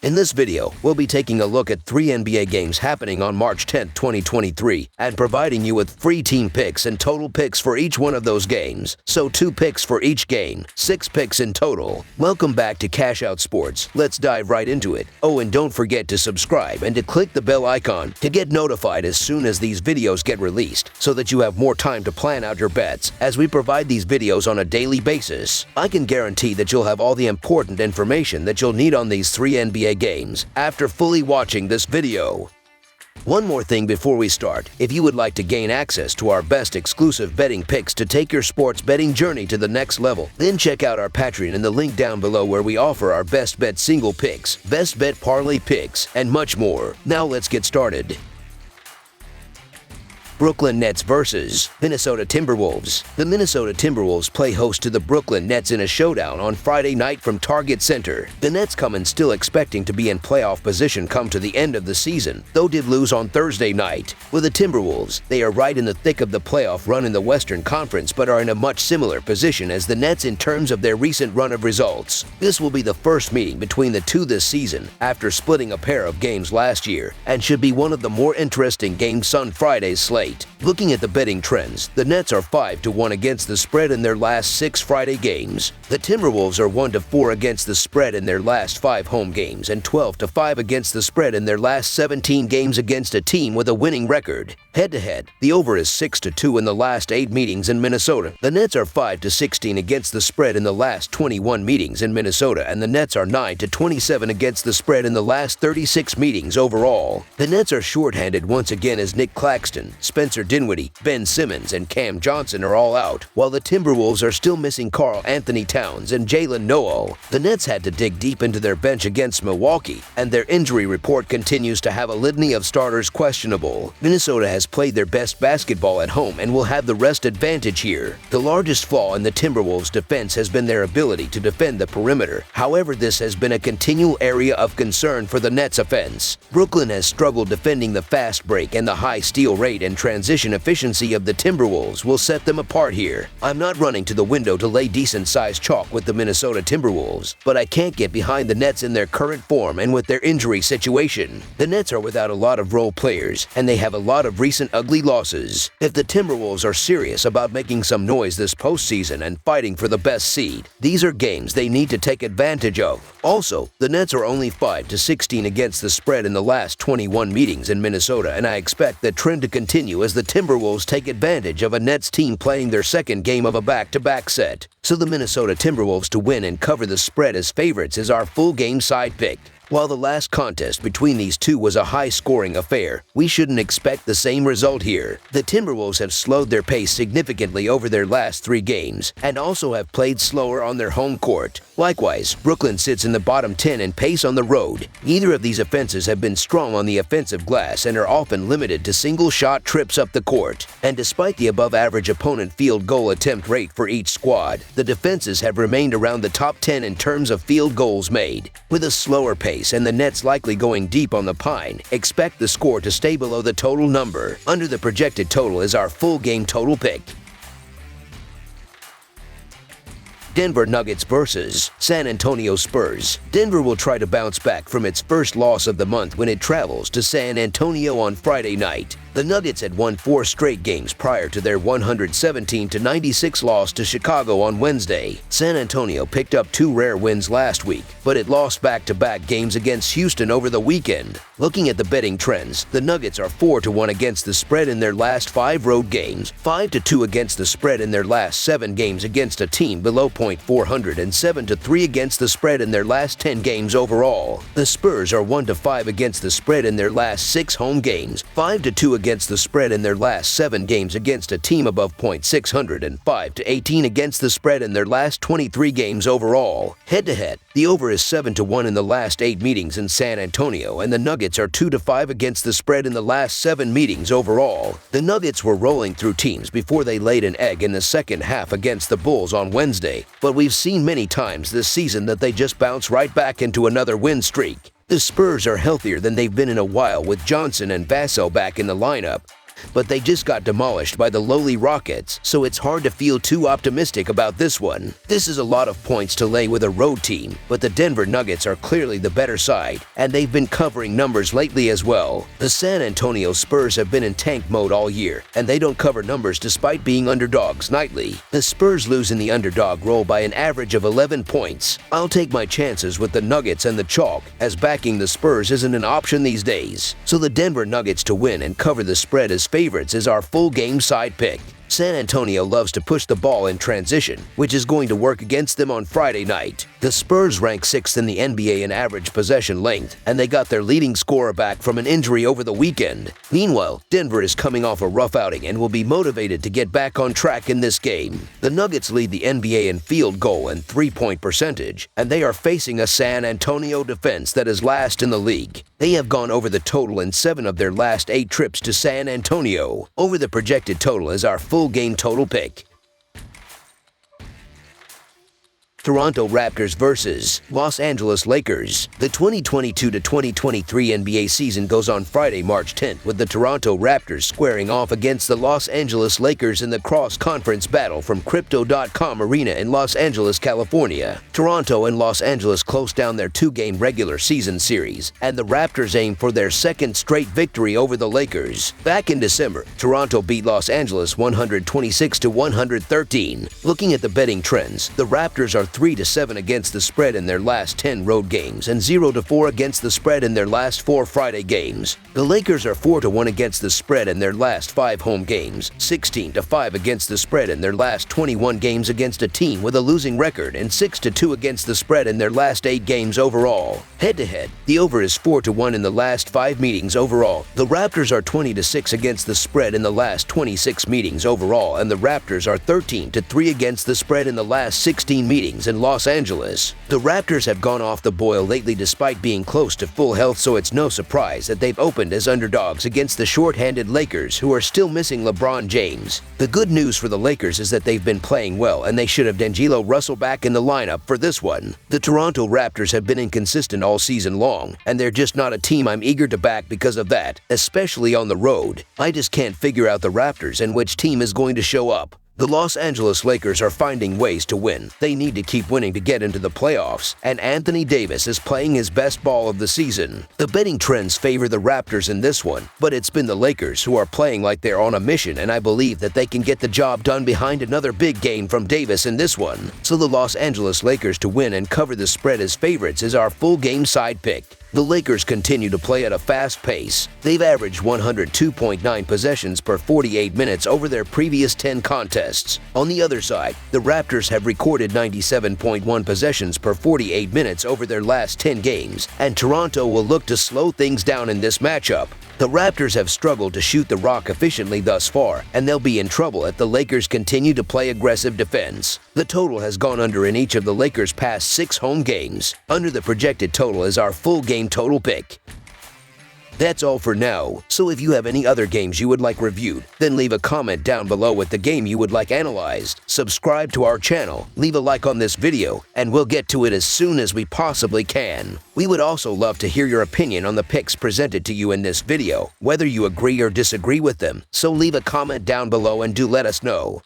In this video, we'll be taking a look at 3 NBA games happening on March 10, 2023, and providing you with free team picks and total picks for each one of those games. So 2 picks for each game, 6 picks in total. Welcome back to Cash Out Sports. Let's dive right into it. Oh, and don't forget to subscribe and to click the bell icon to get notified as soon as these videos get released, so that you have more time to plan out your bets as we provide these videos on a daily basis. I can guarantee that you'll have all the important information that you'll need on these 3 NBA games after fully watching this video. One more thing before we start. If you would like to gain access to our best exclusive betting picks to take your sports betting journey to the next level, then check out our Patreon in the link down below, where we offer our best bet single picks, best bet parlay picks, and much more. Now let's get started. Brooklyn Nets versus Minnesota Timberwolves. The Minnesota Timberwolves play host to the Brooklyn Nets in a showdown on Friday night from Target Center. The Nets come in still expecting to be in playoff position come to the end of the season, though did lose on Thursday night. With the Timberwolves, they are right in the thick of the playoff run in the Western Conference, but are in a much similar position as the Nets in terms of their recent run of results. This will be the first meeting between the two this season after splitting a pair of games last year, and should be one of the more interesting games on Friday's slate. Looking at the betting trends, the Nets are 5-1 against the spread in their last 6 Friday games. The Timberwolves are 1-4 against the spread in their last 5 home games and 12-5 against the spread in their last 17 games against a team with a winning record. Head-to-head, the over is 6-2 in the last 8 meetings in Minnesota. The Nets are 5-16 against the spread in the last 21 meetings in Minnesota, and the Nets are 9-27 against the spread in the last 36 meetings overall. The Nets are shorthanded once again as Nick Claxton, Spencer Dinwiddie, Ben Simmons, and Cam Johnson are all out, while the Timberwolves are still missing Karl Anthony Towns and Jalen Noel. The Nets had to dig deep into their bench against Milwaukee, and their injury report continues to have a litany of starters questionable. Minnesota has played their best basketball at home and will have the rest advantage here. The largest flaw in the Timberwolves' defense has been their ability to defend the perimeter. However, this has been a continual area of concern for the Nets' offense. Brooklyn has struggled defending the fast break, and the high steal rate and transition efficiency of the Timberwolves will set them apart here. I'm not running to the window to lay decent-sized chalk with the Minnesota Timberwolves, but I can't get behind the Nets in their current form and with their injury situation. The Nets are without a lot of role players, and they have a lot of recent ugly losses. If the Timberwolves are serious about making some noise this postseason and fighting for the best seed, these are games they need to take advantage of. Also, the Nets are only 5-16 against the spread in the last 21 meetings in Minnesota, and I expect that trend to continue as the Timberwolves take advantage of a Nets team playing their second game of a back-to-back set. So the Minnesota Timberwolves to win and cover the spread as favorites is our full game side pick. While the last contest between these two was a high-scoring affair, we shouldn't expect the same result here. The Timberwolves have slowed their pace significantly over their last 3 games, and also have played slower on their home court. Likewise, Brooklyn sits in the bottom 10 in pace on the road. Neither of these offenses have been strong on the offensive glass and are often limited to single-shot trips up the court. And despite the above-average opponent field goal attempt rate for each squad, the defenses have remained around the top 10 in terms of field goals made. With a slower pace and the Nets likely going deep on the pine, expect the score to stay below the total number. Under the projected total is our full game total pick. Denver Nuggets versus San Antonio Spurs. Denver will try to bounce back from its first loss of the month when it travels to San Antonio on Friday night. The Nuggets had won 4 straight games prior to their 117-96 loss to Chicago on Wednesday. San Antonio picked up 2 rare wins last week, but it lost back-to-back games against Houston over the weekend. Looking at the betting trends, the Nuggets are 4-1 against the spread in their last 5 road games, 5-2 against the spread in their last 7 games against a team below .400, and 7-3 against the spread in their last 10 games overall. The Spurs are 1-5 against the spread in their last 6 home games, 5-2 against the spread in their last 7 games against a team above .600, and 5-18 against the spread in their last 23 games overall. Head-to-head, the over is 7-1 in the last 8 meetings in San Antonio, and the Nuggets are 2-5 against the spread in the last 7 meetings overall. The Nuggets were rolling through teams before they laid an egg in the second half against the Bulls on Wednesday, but we've seen many times this season that they just bounce right back into another win streak. The Spurs are healthier than they've been in a while, with Johnson and Vassell back in the lineup. but they just got demolished by the lowly Rockets, so it's hard to feel too optimistic about this one. This is a lot of points to lay with a road team, but the Denver Nuggets are clearly the better side, and they've been covering numbers lately as well. The San Antonio Spurs have been in tank mode all year, and they don't cover numbers despite being underdogs nightly. The Spurs lose in the underdog role by an average of 11 points. I'll take my chances with the Nuggets and the chalk, as backing the Spurs isn't an option these days. So the Denver Nuggets to win and cover the spread as favorites is our full game side pick. San Antonio loves to push the ball in transition, which is going to work against them on Friday night. The Spurs rank 6th in the NBA in average possession length, and they got their leading scorer back from an injury over the weekend. Meanwhile, Denver is coming off a rough outing and will be motivated to get back on track in this game. The Nuggets lead the NBA in field goal and three-point percentage, and they are facing a San Antonio defense that is last in the league. They have gone over the total in 7 of their last 8 trips to San Antonio. Over the projected total is our full game total pick. Toronto Raptors vs. Los Angeles Lakers. The 2022-2023 NBA season goes on Friday, March 10th, with the Toronto Raptors squaring off against the Los Angeles Lakers in the cross-conference battle from Crypto.com Arena in Los Angeles, California. Toronto and Los Angeles close down their 2-game regular season series, and the Raptors aim for their second straight victory over the Lakers. Back in December, Toronto beat Los Angeles 126-113. Looking at the betting trends, the Raptors are 3-7 against the spread in their last 10 road games and 0-4 against the spread in their last 4 Friday games. The Lakers are 4-1 against the spread in their last 5 home games, 16-5 against the spread in their last 21 games against a team with a losing record, and 6-2 against the spread in their last 8 games overall. Head-to-head, the over is 4-1 in the last 5 meetings overall. The Raptors are 20-6 against the spread in the last 26 meetings overall, and the Raptors are 13-3 against the spread in the last 16 meetings in Los Angeles. The Raptors have gone off the boil lately despite being close to full health, so it's no surprise that they've opened as underdogs against the short-handed Lakers, who are still missing LeBron James. The good news for the Lakers is that they've been playing well, and they should have D'Angelo Russell back in the lineup for this one. The Toronto Raptors have been inconsistent all season long, and they're just not a team I'm eager to back because of that, especially on the road. I just can't figure out the Raptors and which team is going to show up. The Los Angeles Lakers are finding ways to win. They need to keep winning to get into the playoffs, and Anthony Davis is playing his best ball of the season. The betting trends favor the Raptors in this one, but it's been the Lakers who are playing like they're on a mission, and I believe that they can get the job done behind another big game from Davis in this one. So the Los Angeles Lakers to win and cover the spread as favorites is our full game side pick. The Lakers continue to play at a fast pace. They've averaged 102.9 possessions per 48 minutes over their previous 10 contests. On the other side, the Raptors have recorded 97.1 possessions per 48 minutes over their last 10 games, and Toronto will look to slow things down in this matchup. The Raptors have struggled to shoot the rock efficiently thus far, and they'll be in trouble if the Lakers continue to play aggressive defense. The total has gone under in each of the Lakers' past 6 home games. Under the projected total is our full game total pick. That's all for now, so if you have any other games you would like reviewed, then leave a comment down below with the game you would like analyzed. Subscribe to our channel, leave a like on this video, and we'll get to it as soon as we possibly can. We would also love to hear your opinion on the picks presented to you in this video, whether you agree or disagree with them, so leave a comment down below and do let us know.